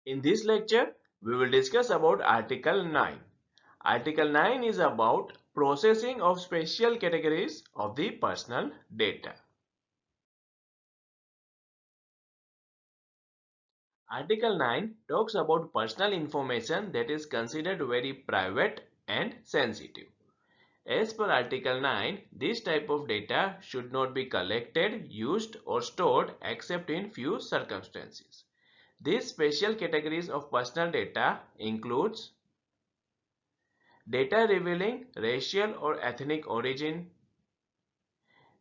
In this lecture, we will discuss about Article 9. Article 9 is about processing of special categories of the personal data. Article 9 talks about personal information that is considered very private and sensitive. As per Article 9, this type of data should not be collected, used or stored except in few circumstances. These special categories of personal data includes data revealing racial or ethnic origin,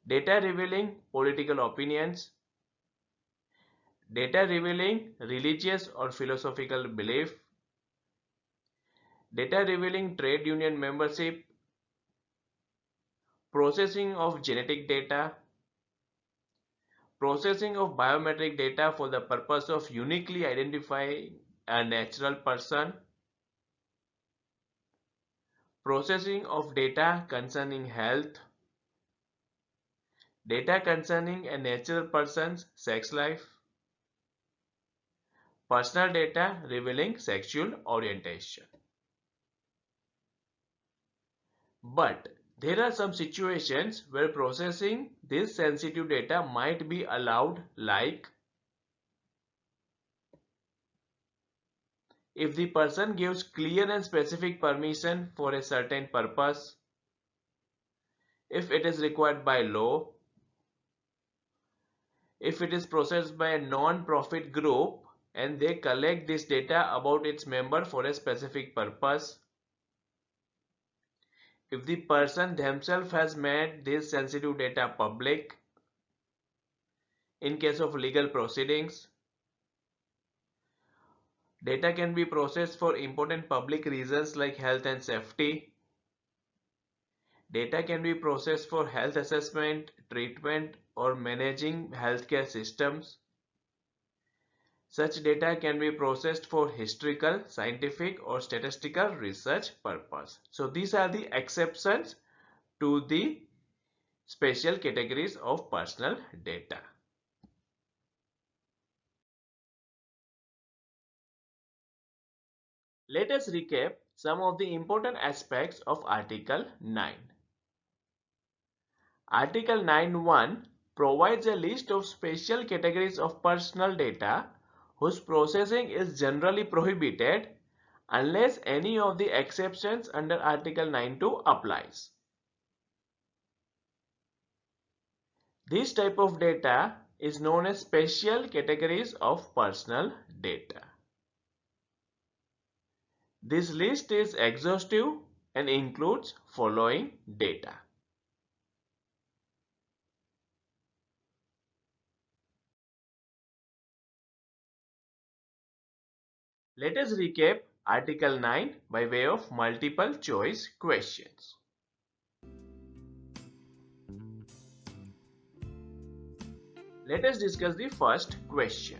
data revealing political opinions, data revealing religious or philosophical belief, data revealing trade union membership, processing of genetic data, processing of biometric data for the purpose of uniquely identifying a natural person, processing of data concerning health, data concerning a natural person's sex life, personal data revealing sexual orientation. But there are some situations where processing this sensitive data might be allowed, like if the person gives clear and specific permission for a certain purpose, if it is required by law, if it is processed by a non-profit group and they collect this data about its member for a specific purpose, if the person themselves has made this sensitive data public in case of legal proceedings, data can be processed for important public reasons like health and safety. Data can be processed for health assessment, treatment, or managing healthcare systems. Such data can be processed for historical, scientific, or statistical research purpose. So these are the exceptions to the special categories of personal data. Let us recap some of the important aspects of Article 9. Article 9(1) provides a list of special categories of personal data whose processing is generally prohibited unless any of the exceptions under Article 9(2) applies. This type of data is known as special categories of personal data. This list is exhaustive and includes following data. Let us recap Article 9 by way of multiple choice questions. Let us discuss the first question.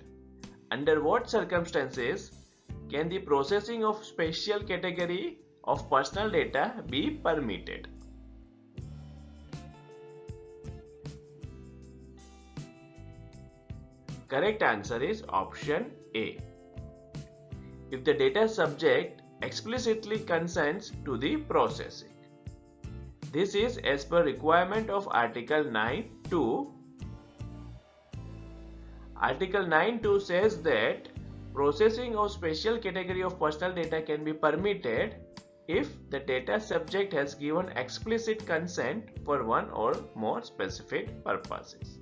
Under what circumstances can the processing of special category of personal data be permitted? Correct answer is option A. If the data subject explicitly consents to the processing. This is as per requirement of Article 9(2). Article 9(2) says that processing of special category of personal data can be permitted if the data subject has given explicit consent for one or more specific purposes.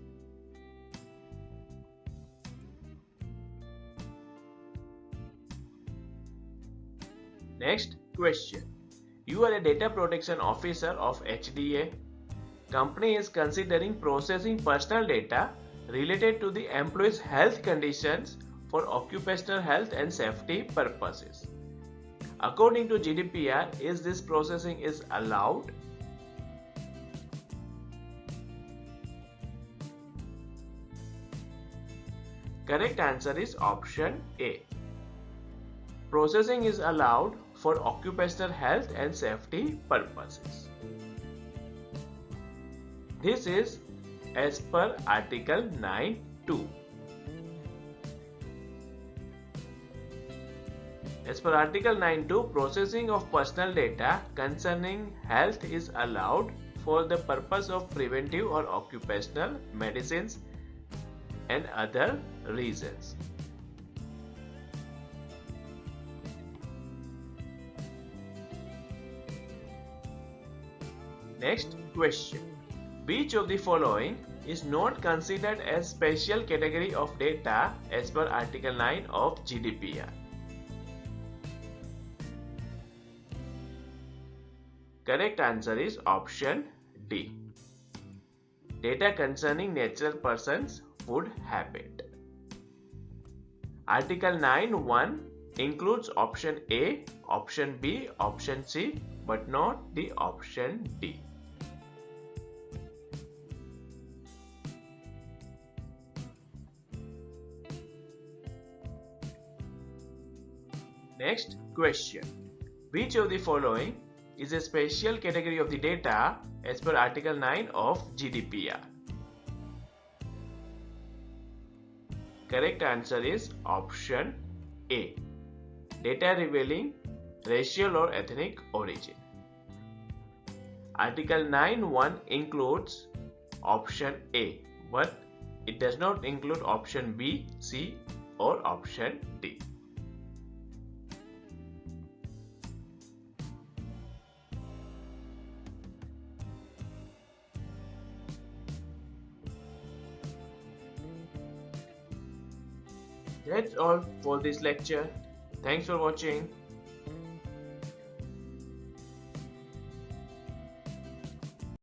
Next question. You are a data protection officer of HDA. Company is considering processing personal data related to the employee's health conditions for occupational health and safety purposes. According to GDPR, is this processing is allowed? Correct answer is option A. Processing is allowed for occupational health and safety purposes. This is as per Article 9(2). As per Article 9.2, processing of personal data concerning health is allowed for the purpose of preventive or occupational medicines and other reasons. Next question. Which of the following is not considered as special category of data as per Article 9 of GDPR? Correct answer is option D. Data concerning natural persons' food habit. Article 9(1) includes option A, option B, option C, but not the option D. Next question. Which of the following is a special category of the data as per Article 9 of GDPR? Correct answer is option A. Data revealing racial or ethnic origin. Article 9(1) includes option A, but it does not include option B, C, or option D. That's all for this lecture. Thanks for watching.